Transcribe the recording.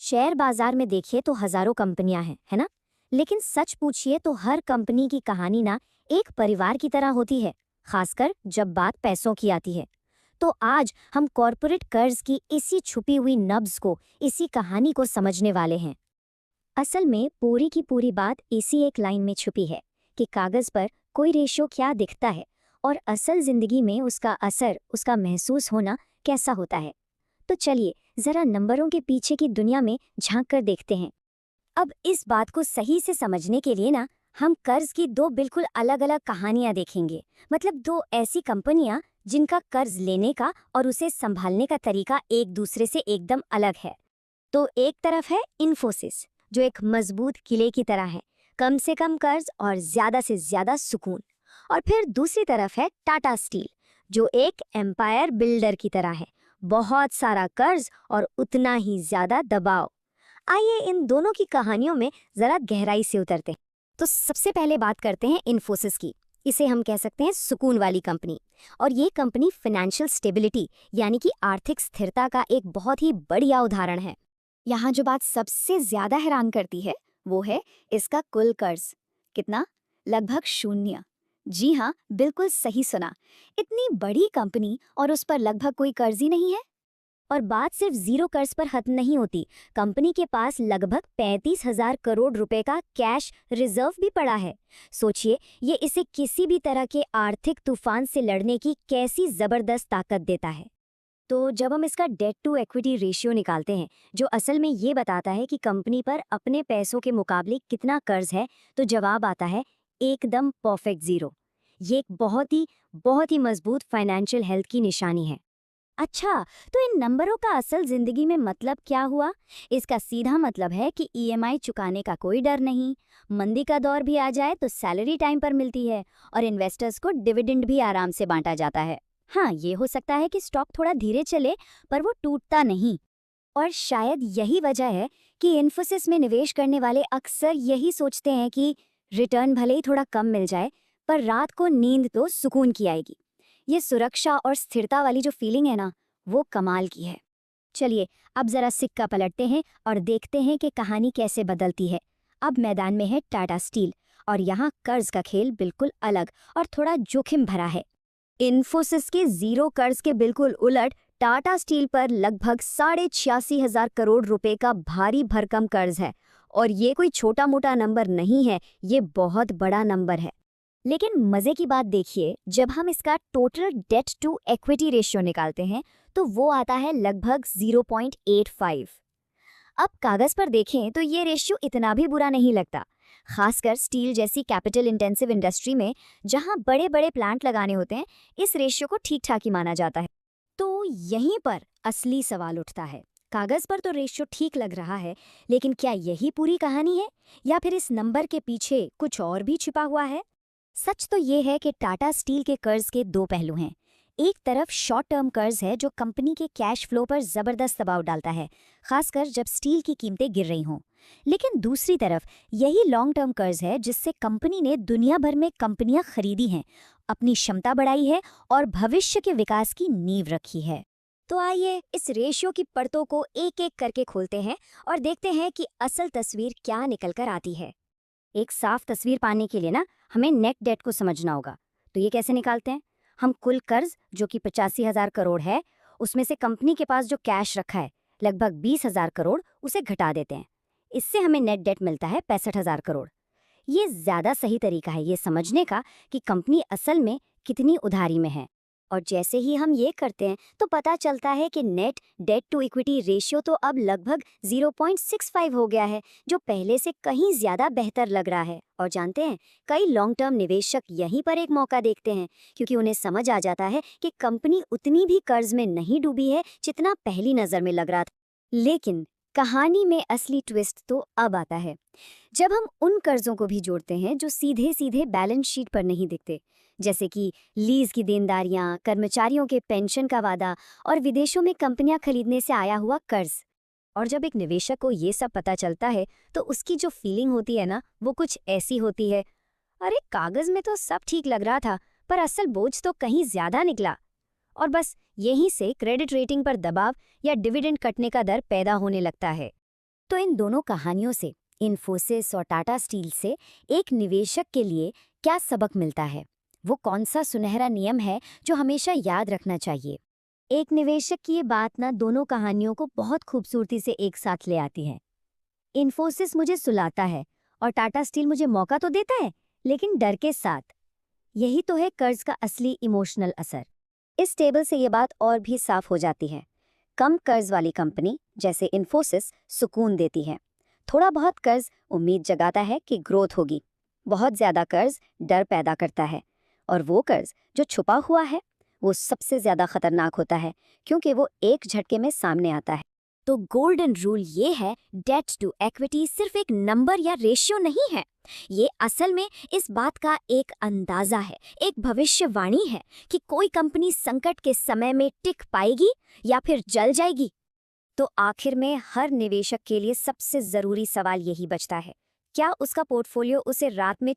Share बाजार में देखिए तो हजारों कंपनियां हैं, है ना। लेकिन सच पूछिए तो हर कंपनी की कहानी ना एक परिवार की तरह होती है, खासकर जब बात पैसों की आती है। तो आज हम कॉरपोरेट कर्ज की इसी छुपी हुई नब्ज को, इसी कहानी को समझने वाले हैं। असल में पूरी की पूरी बात इसी एक लाइन में छुपी है कि कागज पर कोई रेशियो क्या दिखता है और असल जिंदगी में उसका असर, उसका महसूस होना कैसा होता है। तो चलिए जरा नंबरों के पीछे की दुनिया में झांक कर देखते हैं। अब इस बात को सही से समझने के लिए ना हम कर्ज की दो बिल्कुल अलग अलग कहानियां देखेंगे। मतलब दो ऐसी कंपनियां जिनका कर्ज लेने का और उसे संभालने का तरीका एक दूसरे से एकदम अलग है। तो एक तरफ है इन्फोसिस, जो एक मजबूत किले की तरह है, कम से कम कर्ज और ज्यादा से ज्यादा सुकून। और फिर दूसरी तरफ है टाटा स्टील, जो एक एम्पायर बिल्डर की तरह है, बहुत सारा कर्ज और उतना ही ज्यादा दबाव। आइए इन दोनों की कहानियों में जरा गहराई से उतरते हैं। तो सबसे पहले बात करते हैं इन्फोसिस की। इसे हम कह सकते हैं सुकून वाली कंपनी। और ये कंपनी फाइनेंशियल स्टेबिलिटी यानी कि आर्थिक स्थिरता का एक बहुत ही बढ़िया उदाहरण है। यहाँ जो बात सबसे ज्यादा हैरान करती है वो है इसका कुल कर्ज। कितना? लगभग शून्य। जी हाँ, बिल्कुल सही सुना। इतनी बड़ी कंपनी और उस पर लगभग कोई कर्ज ही नहीं है। और बात सिर्फ जीरो कर्ज पर खत्म नहीं होती। कंपनी के पास लगभग 35,000 करोड़ रुपए का कैश रिजर्व भी पड़ा है। सोचिए, ये इसे किसी भी तरह के आर्थिक तूफान से लड़ने की कैसी जबरदस्त ताकत देता है। तो जब हम इसका डेट टू इक्विटी रेशियो निकालते हैं, जो असल में ये बताता है कि कंपनी पर अपने पैसों के मुकाबले कितना कर्ज है, तो जवाब आता है एकदम परफेक्ट जीरो। ये एक बहुत ही मजबूत फाइनेंशियल हेल्थ की निशानी है। अच्छा, तो इन नंबरों का असल जिंदगी में मतलब क्या हुआ? इसका सीधा मतलब है कि ईएमआई चुकाने का कोई डर नहीं, मंदी का दौर भी आ जाए तो सैलरी टाइम पर मिलती है और इन्वेस्टर्स को डिविडेंड भी आराम से बांटा जाता है। हाँ, ये हो सकता है कि स्टॉक थोड़ा धीरे चले, पर वो टूटता नहीं। और शायद यही वजह है कि इन्फोसिस में निवेश करने वाले अक्सर यही सोचते हैं कि रिटर्न भले ही थोड़ा कम मिल जाए, पर रात को नींद तो सुकून की आएगी। ये सुरक्षा और स्थिरता वाली जो फीलिंग है ना, वो कमाल की है। चलिए अब जरा सिक्का पलटते हैं और देखते हैं कि कहानी कैसे बदलती है। अब मैदान में है टाटा स्टील और यहाँ कर्ज का खेल बिल्कुल अलग और थोड़ा जोखिम भरा है। इन्फोसिस के जीरो कर्ज के बिल्कुल उलट टाटा स्टील पर लगभग 86,500 करोड़ रुपए का भारी भरकम कर्ज है। और ये कोई छोटा मोटा नंबर नहीं है, ये बहुत बड़ा नंबर है। लेकिन मजे की बात देखिए, जब हम इसका total debt to equity ratio निकालते हैं तो वो आता है लगभग 0.85। अब कागज पर देखें तो ये रेशियो इतना भी बुरा नहीं लगता, खासकर स्टील जैसी कैपिटल इंटेंसिव इंडस्ट्री में जहां बड़े बड़े प्लांट लगाने होते हैं। इस रेशियो को ठीक ठाक ही माना जाता है। तो यहीं पर असली सवाल उठता है। कागज पर तो रेशियो ठीक लग रहा है, लेकिन क्या यही पूरी कहानी है या फिर इस नंबर के पीछे कुछ और भी छिपा हुआ है? सच तो ये है कि टाटा स्टील के कर्ज के दो पहलू हैं। एक तरफ शॉर्ट टर्म कर्ज है जो कंपनी के कैश फ्लो पर जबरदस्त दबाव डालता है, खासकर जब स्टील की कीमतें गिर रही हों। लेकिन दूसरी तरफ यही लॉन्ग टर्म कर्ज है जिससे कंपनी ने दुनिया भर में कंपनियां खरीदी हैं, अपनी क्षमता बढ़ाई है और भविष्य के विकास की नींव रखी है। तो आइए इस रेशियो की परतों को एक एक करके खोलते हैं और देखते हैं कि असल तस्वीर क्या निकल कर आती है। एक साफ तस्वीर पाने के लिए ना हमें नेट डेट को समझना होगा। तो ये कैसे निकालते हैं? हम कुल कर्ज जो कि 85,000 करोड़ है, उसमें से कंपनी के पास जो कैश रखा है लगभग 20,000 करोड़, उसे घटा देते हैं। इससे हमें नेट डेट मिलता है 65,000 करोड़। ये ज्यादा सही तरीका है ये समझने का कि कंपनी असल में कितनी उधारी में है। और जैसे ही हम ये करते हैं तो पता चलता है कि net debt to equity ratio तो अब लगभग 0.65 हो गया है, जो पहले से कहीं ज्यादा बेहतर लग रहा है। और जानते हैं, कई लॉन्ग टर्म निवेशक यहीं पर एक मौका देखते हैं, क्योंकि उन्हें समझ आ जाता है कि कंपनी उतनी भी कर्ज में नहीं डूबी है जितना पहली नजर में लग रहा था। लेकिन कहानी में असली ट्विस्ट तो अब आता है, जब हम उन कर्जों को भी जोड़ते हैं जो सीधे सीधे बैलेंस शीट पर नहीं दिखते, जैसे कि लीज की देनदारियां, कर्मचारियों के पेंशन का वादा और विदेशों में कंपनियां खरीदने से आया हुआ कर्ज। और जब एक निवेशक को ये सब पता चलता है तो उसकी जो फीलिंग होती है ना, वो कुछ ऐसी होती है, अरे कागज में तो सब ठीक लग रहा था, पर असल बोझ तो कहीं ज्यादा निकला। और बस यहीं से क्रेडिट रेटिंग पर दबाव या डिविडेंड कटने का डर पैदा होने लगता है। तो इन दोनों कहानियों से, इन्फोसिस और टाटा स्टील से, एक निवेशक के लिए क्या सबक मिलता है? वो कौन सा सुनहरा नियम है जो हमेशा याद रखना चाहिए? एक निवेशक की ये बात ना दोनों कहानियों को बहुत खूबसूरती से एक साथ ले आती है। इन्फोसिस मुझे सुलाता है और टाटा स्टील मुझे मौका तो देता है, लेकिन डर के साथ। यही तो है कर्ज का असली इमोशनल असर। इस टेबल से ये बात और भी साफ हो जाती है। कम कर्ज वाली कंपनी जैसे इन्फोसिस सुकून देती है। थोड़ा बहुत कर्ज उम्मीद जगाता है कि ग्रोथ होगी। बहुत ज्यादा कर्ज डर पैदा करता है। और वो कर्ज जो छुपा हुआ है, वो सबसे ज्यादा खतरनाक होता है, क्योंकि वो एक झटके में सामने आता है। तो गोल्डन रूल ये है, डेट टू इक्विटी सिर्फ एक नंबर या रेशियो नहीं है। ये असल में इस बात का एक अंदाजा है, एक भविष्यवाणी है कि कोई कंपनी संकट के समय में टिक पाएगी या फिर जल जाएगी। तो आखिर में हर निवेशक के लिए सबसे जरूरी सवाल यही बचता है, क्या उसका पोर्टफोलियो उसे रात में